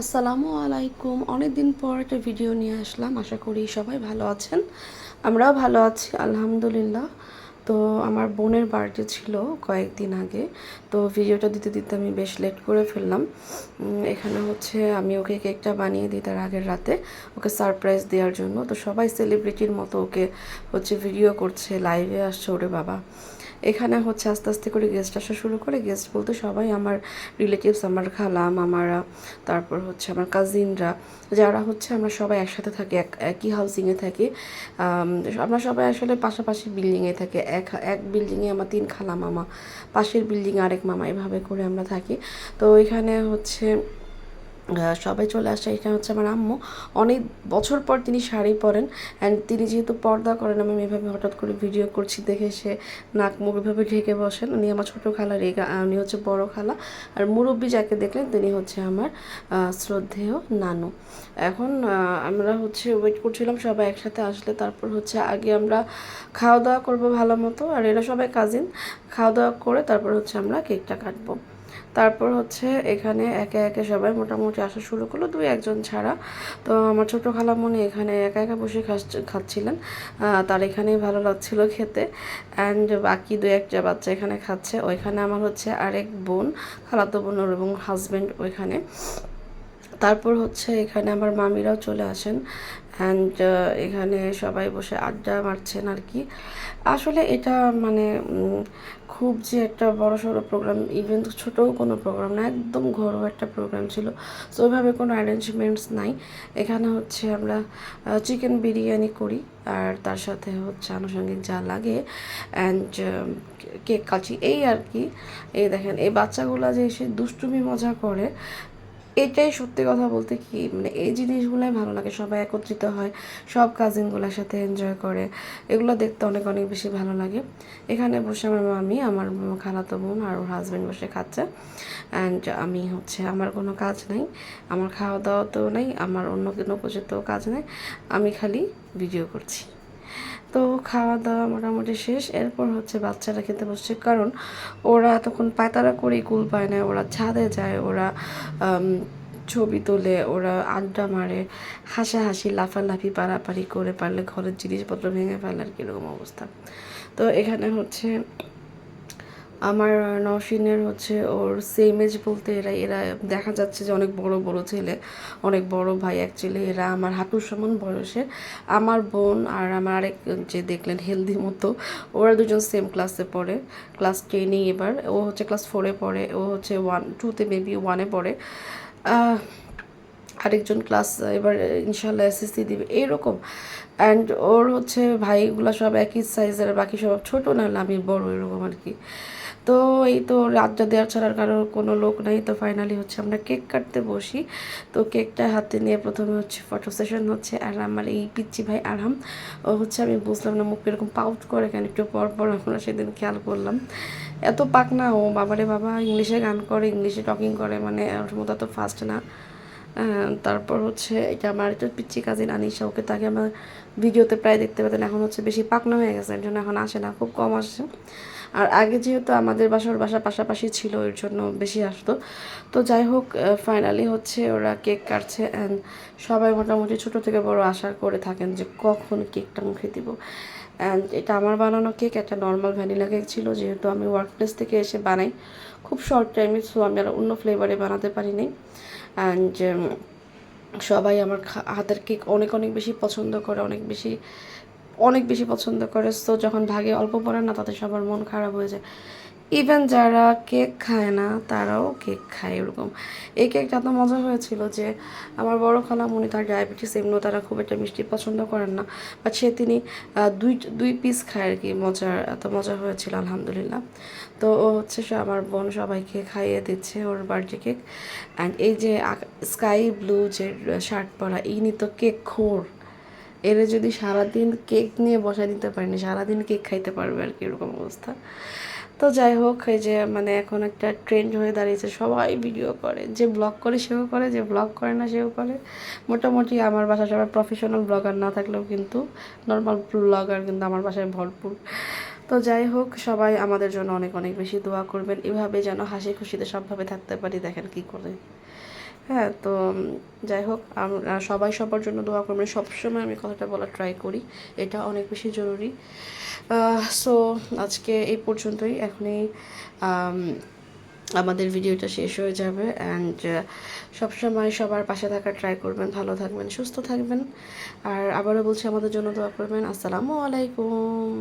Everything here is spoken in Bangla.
আসসালামু আলাইকুম। অনেক দিন পর একটা ভিডিও নিয়ে আসলাম। আশা করি সবাই ভালো আছেন। আমরাও ভালো আছি আলহামদুলিল্লাহ। তো আমার বোনের বার্থডে ছিল কয়েকদিন আগে। তো ভিডিওটা দিতে দিতে আমি বেশ লেট করে ফেললাম। এখানে হচ্ছে আমি ওকে কেকটা বানিয়ে দিই তার আগের রাতে, ওকে সারপ্রাইজ দেওয়ার জন্য। তো সবাই সেলিব্রিটির মতো ওকে হচ্ছে ভিডিও করছে, লাইভে আসছে ওরে বাবা। এখানে হচ্ছে আস্তে আস্তে করে গেস্ট আসা শুরু করে। গেস্ট বলতে সবাই আমার রিলেটিভস, আমার খালা মামারা, তারপর হচ্ছে আমার কাজিনরা, যারা হচ্ছে আমরা সবাই একসাথে থাকি, একই হাউসিংয়ে থাকি। আমরা সবাই আসলে পাশাপাশি বিল্ডিংয়ে থাকি। এক এক বিল্ডিংয়ে আমার 3 খালা মামা, পাশের বিল্ডিংয়ে আরেক মামা, এভাবে করে আমরা থাকি। তো এখানে হচ্ছে সবাই চলে আসে। এটা হচ্ছে আমার আম্মু। অনেক বছর পর তিনি শাড়ি পরেন, অ্যান্ড তিনি যেহেতু পর্দা করেন, আমি এভাবে হঠাৎ করে ভিডিও করছি দেখে সে নাক মুখ এভাবে ঢেকে বসেন। উনি আমার ছোটো খালা রেগা, উনি হচ্ছে বড় খালা। আর মুরব্বী যাকে দেখলেন তিনি হচ্ছে আমার শ্রদ্ধেয় নানু। এখন আমরা হচ্ছে ওয়েট করছিলাম সবাই একসাথে আসলে, তারপর হচ্ছে আগে আমরা খাওয়া দাওয়া করবো ভালো মতো, আর এরা সবাই কাজিন। খাওয়া দাওয়া করে তারপর হচ্ছে আমরা কেকটা কাটবো। তারপর হচ্ছে এখানে একে একে সবাই মোটামুটি আসা শুরু করলো, 2-1 জন ছাড়া। তো আমার ছোটো খালামণি এখানে একা একা বসে খাচ্ছিলেন। তার এখানেই ভালো লাগছিল খেতে। অ্যান্ড বাকি 2-1টা বাচ্চা এখানে খাচ্ছে। ওইখানে আমার হচ্ছে আরেক বোন, খালাতো বোন এবং হাজব্যান্ড ওইখানে। তারপর হচ্ছে এখানে আমার মামিরাও চলে আসেন, অ্যান্ড এখানে সবাই বসে আড্ডা মারছেন আর কি। আসলে এটা মানে খুব যে একটা বড় সড়ো প্রোগ্রাম, ইভেন ছোটও কোনো প্রোগ্রাম না, একদম ঘরোয়া একটা প্রোগ্রাম ছিল। সো ওইভাবে কোনো অ্যারেঞ্জমেন্টস নাই। এখানে হচ্ছে আমরা চিকেন বিরিয়ানি করি, আর তার সাথে হচ্ছে আনুষঙ্গিক যা লাগে, অ্যান্ড কেক কাটি, এই আর কি। এই দেখেন এই বাচ্চাগুলো যে এসে দুষ্টুমি মজা করে, এটাই সত্যি কথা বলতে কি মানে এই জিনিসগুলোই ভালো লাগে। সবাই একত্রিত হয়, সব কাজিনগুলোর সাথে এনজয় করে, এগুলো দেখতে অনেক অনেক বেশি ভালো লাগে। এখানে বসে আমার মামি, আমার খালাতো বোন আর ওর হাজব্যান্ড বসে খাচ্ছে। অ্যান্ড আমি হচ্ছে, আমার কোনো কাজ নেই, আমার খাওয়া দাওয়াতেও নেই, আমার অন্য কোনো কিছুতেও কাজ নেই, আমি খালি ভিডিও করছি। তো খাওয়া দাওয়া মোটামুটি শেষ। এরপর হচ্ছে বাচ্চারা খেতে বসছে, কারণ ওরা তখন পায়তারা করেই কুল পায় না। ওরা ছাদে যায়, ওরা ছবি তোলে, ওরা আড্ডা মারে, হাসাহাসি লাফালাফি পারাপারি করে, পারলে ঘরের জিনিসপত্র ভেঙে ফেলে আর কীরকম অবস্থা। তো এখানে হচ্ছে আমার নওশিনের হচ্ছে ওর সেম এজ বলতে এরা এরা দেখা যাচ্ছে যে অনেক বড় বড় ছেলে, অনেক বড় ভাই অ্যাকচুয়ালি। এরা আমার হাঁটুর সমান বয়সের। আমার বোন আর আমার আরেক যে দেখলেন হেলদি মতো, ওরা দুজন সেম ক্লাসে পড়ে, ক্লাস 10-এই। এবার ও হচ্ছে ক্লাস 4-এ পড়ে, ও হচ্ছে 1-2-তে মেবি 1-এ পড়ে। আরেকজন ক্লাস এবার ইনশাল্লাহ এসএসসি দিবে এইরকম। অ্যান্ড ওর হচ্ছে ভাইগুলো সব একই সাইজের, বাকি সব ছোটো, নাহলে আমি বড়, এরকম আর কি। তো এই তো আড্ডা দেওয়ার ছাড়ার কারোর কোনো লোক নাই। তো ফাইনালি হচ্ছে আমরা কেক কাটতে বসি। তো কেকটা হাতে নিয়ে প্রথমে হচ্ছে ফটো সেশন হচ্ছে। আর আমার এই পিচ্চি ভাই আরহাম, ও হচ্ছে, আমি বুঝলাম না মুখ এরকম পাউট করে কেন, একটু পর পর আমরা সেদিন খেয়াল করলাম। এত পাক না ও, বাবারে বাবা, ইংলিশে গান করে, ইংলিশে টকিং করে, মানে ওর মতো এত ফাস্ট না। তারপর হচ্ছে এটা আমার একটা পিচ্চি কাজিন আনিশা, ওকে তাকে আমার ভিডিওতে প্রায় দেখতে পেতেন। এখন হচ্ছে বেশি পাকনা হয়ে গেছে, এর জন্য এখন আসে না, খুব কম আসে। আর আগে যেহেতু আমাদের বাসা পাশাপাশি ছিল, এর জন্য বেশি আসতো। তো যাই হোক, ফাইনালি হচ্ছে ওরা কেক কাটছে, অ্যান্ড সবাই মোটামুটি ছোটো থেকে বড় আশা করে থাকেন যে কখন কেকটা মুখে দিব। অ্যান্ড এটা আমার বানানো কেক, একটা নর্মাল ভ্যানিলা কেক ছিল। যেহেতু আমি ওয়ার্ক প্লেস থেকে এসে বানাই খুব শর্ট টাইমে, সো আমি আর অন্য ফ্লেভারে বানাতে পারিনি। অ্যান্ড সবাই আমার হাতের কেক অনেক অনেক বেশি পছন্দ করে, অনেক বেশি পছন্দ করে। সো যখন ভাগে অল্প পড়ে না, তাদের সবার মন খারাপ হয়ে যায়। ইভেন যারা কেক খায় না তারাও কেক খায় এরকম। এই কেকটা এত মজা হয়েছিল যে আমার বড় খালামণি, তার ডায়াবেটিস, এমনিও তারা খুব একটা মিষ্টি পছন্দ করেন না, বাট তিনি দুই দুই পিস খায় আর কি। এত মজা হয়েছিল আলহামদুলিল্লাহ। তো ও হচ্ছে আমার বোন সবাইকে খাইয়ে দিচ্ছে ওর বার্থডে কেক। অ্যান্ড এই যে স্কাই ব্লু যে শার্ট পরা, ইনি তো কেক খোর। এরা যদি সারাদিন কেক নিয়ে বসা দিতে পারেনি, সারাদিন কেক খাইতে পারবে আর কি, এরকম অবস্থা। তো যাই হোক, এই যে মানে এখন একটা ট্রেন্ড হয়ে দাঁড়িয়েছে, সবাই ভিডিও করে, যে ব্লগ করে সেও করে, যে ব্লগ করে না সেও করে। মোটামুটি আমার বাসায় সবাই প্রফেশনাল ব্লগার না থাকলেও কিন্তু নর্মাল ব্লগার কিন্তু আমার বাসায় ভরপুর। তো যাই হোক, সবাই আমাদের জন্য অনেক অনেক বেশি দোয়া করবেন, এভাবে যেন হাসি খুশিতে সবভাবে থাকতে পারি। দেখেন কি করে হ্যাঁ, তো যাই হোক, সবাই সবার জন্য দোয়া করবেন। সবসময় আমি কথাটা বলার ট্রাই করি, এটা অনেক বেশি জরুরি। সো আজকে এই পর্যন্তই। এখনই আমাদের ভিডিওটা শেষ হয়ে যাবে। অ্যান্ড সবসময় সবার পাশে থাকার ট্রাই করবেন। ভালো থাকবেন, সুস্থ থাকবেন। আর আবারও বলছি, আমাদের জন্য দোয়া করবেন। আসসালামু আলাইকুম।